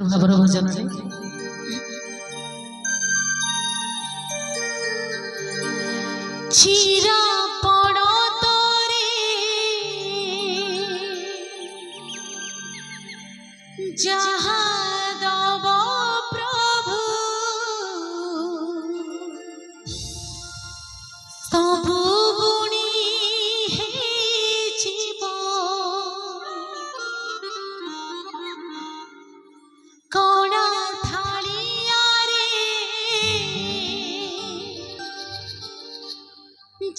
ଭାବର ଭଜନରେ ଚିର ପଡ଼ତରେ ଯାହା ଦବ ପ୍ରଭୁ ସବୁ ବୁଣି ହେଇଯିବ କଣା ଥାଳିଆରେ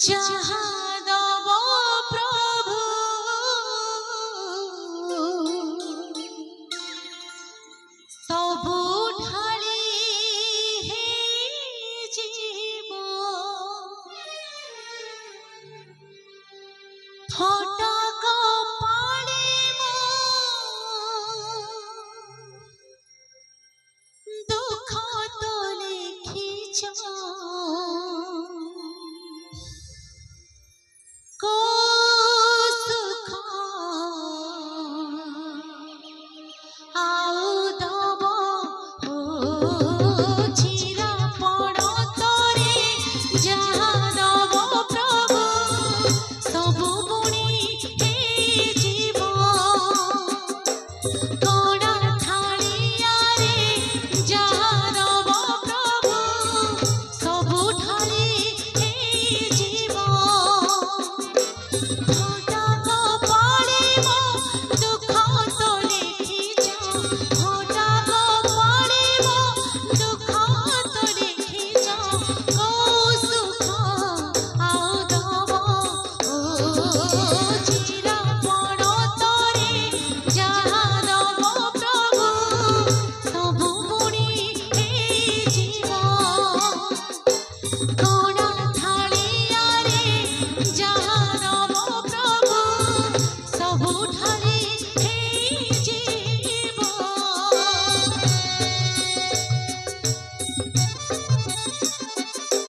ଯାହା ଦବ ପ୍ରଭୁ ସବୁ ଢାଳି ହେଇଯିବ ଫଟକ ପାଣିମ ଦୁଃଖ ତ ଲେଖିଛ को सुख आउ दब हो